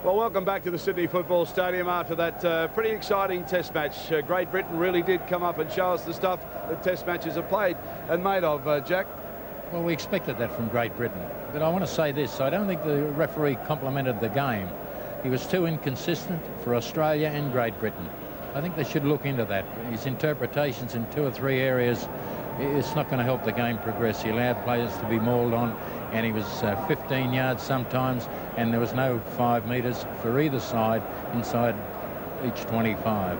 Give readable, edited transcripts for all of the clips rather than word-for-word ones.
Well, welcome back to the Sydney Football Stadium after that pretty exciting test match. Great Britain really did come up and show us the stuff that test matches are played and made of, Jack. Well, we expected that from Great Britain. But I want to say this, I don't think the referee complimented the game. He was too inconsistent for Australia and Great Britain. I think they should look into that. His interpretations in 2 or 3 areas, it's not going to help the game progress. He allowed players to be mauled on, and he was 15 yards sometimes, and there was no 5 metres for either side inside each 25.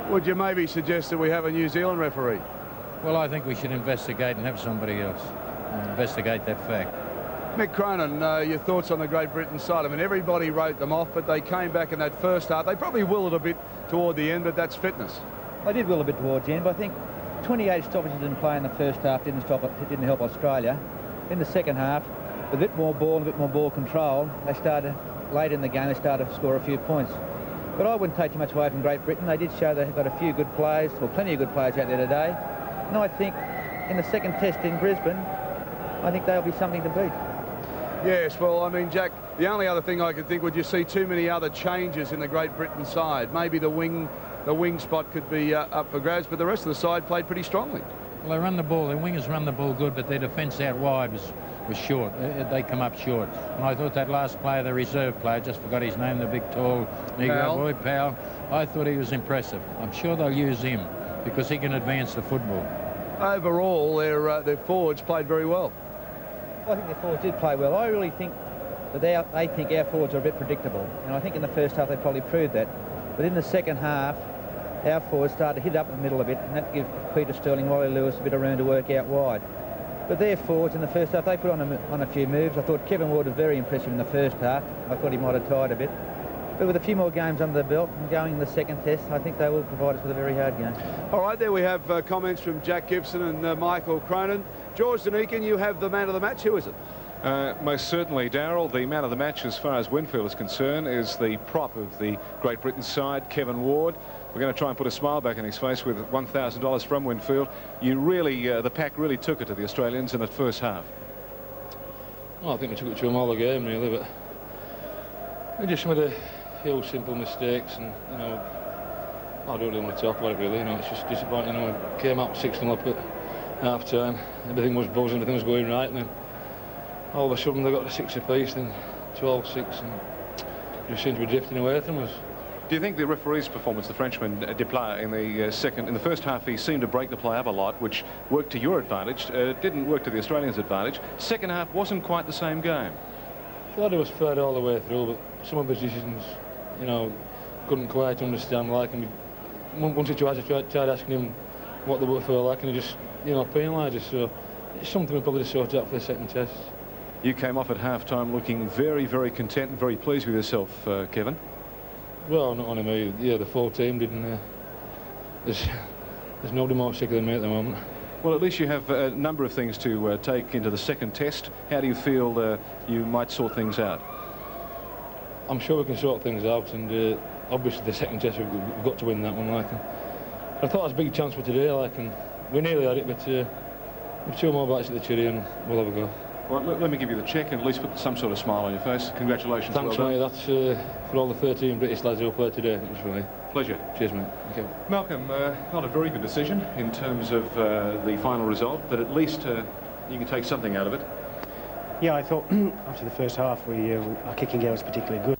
Would you maybe suggest that we have a New Zealand referee? Well, I think we should investigate and have somebody else investigate that fact. Mick Cronin, your thoughts on the Great Britain side? I mean, everybody wrote them off, but they came back in that first half. They probably willed a bit toward the end, but that's fitness. They did will a bit towards the end, but I think 28 stoppages in play in the first half didn't help Australia. In the second half, with a bit more ball and a bit more ball control, they started late in the game, they started to score a few points. But I wouldn't take too much away from Great Britain. They did show they've got a few good players, or plenty of good players out there today. And I think in the second test in Brisbane, I think they'll be something to beat. Yes, well, I mean, Jack, the only other thing I could think, would you see too many other changes in the Great Britain side? Maybe the wing spot could be up for grabs, but the rest of the side played pretty strongly. Well, they run the ball. Their wingers run the ball good, but their defence out wide was short. They come up short. And I thought that last player, the reserve player, just forgot his name, the big, tall Negro boy, Powell. I thought he was impressive. I'm sure they'll use him because he can advance the football. Overall, their forwards played very well. I think their forwards did play well. I really think that they think our forwards are a bit predictable. And I think in the first half they probably proved that. But in the second half, our forwards started to hit up in the middle a bit, and that gives Peter Sterling, Wally Lewis a bit of room to work out wide. But their forwards in the first half, they put on a few moves. I thought Kevin Ward was very impressive in the first half. I thought he might have tired a bit. But with a few more games under the belt and going in the second test, I think they will provide us with a very hard game. All right, there we have comments from Jack Gibson and Michael Cronin. George Danikin, you have the man of the match. Who is it? Most certainly, Darryl. The man of the match, as far as Winfield is concerned, is the prop of the Great Britain side, Kevin Ward. We're going to try and put a smile back in his face with $1,000 from Winfield. The pack really took it to the Australians in that first half. Well, I think we took it to them all the game, really, but we just made a few simple mistakes, and, you know, I don't really want to talk about it, really. You know, it's just disappointing. You know, we came out 6-0 up at half-time. Everything was buzzing, everything was going right, and then all of a sudden they got to 6 apiece, then 12-6, and just seemed to be drifting away from us. Do you think the referee's performance, the Frenchman Deplat, in the first half, he seemed to break the play up a lot, which worked to your advantage, didn't work to the Australians' advantage? Second half wasn't quite the same game. I thought it was fair all the way through, but some of the decisions, you know, couldn't quite understand. Like, and one situation I tried asking him what they were for, like, and he just, you know, penalised us. So it's something we'll probably sort out for the second test. You came off at half-time looking very, very content and very pleased with yourself, Kevin. Well, not only me, yeah, the full team didn't. There's nobody more sick than me at the moment. Well, at least you have a number of things to take into the second test. How do you feel you might sort things out? I'm sure we can sort things out, and obviously the second test we've got to win that one. Like, I thought it was a big chance for today, like, and we nearly had it, but with 2 more bites at the cherry, and we'll have a go. Well, let me give you the cheque and at least put some sort of smile on your face. Congratulations. Thanks, mate. That's for all the 13 British lads who played today. It was for me. Pleasure. Cheers, mate. Okay. Malcolm, not a very good decision in terms of the final result, but at least you can take something out of it. Yeah, I thought after the first half, our kicking game was particularly good.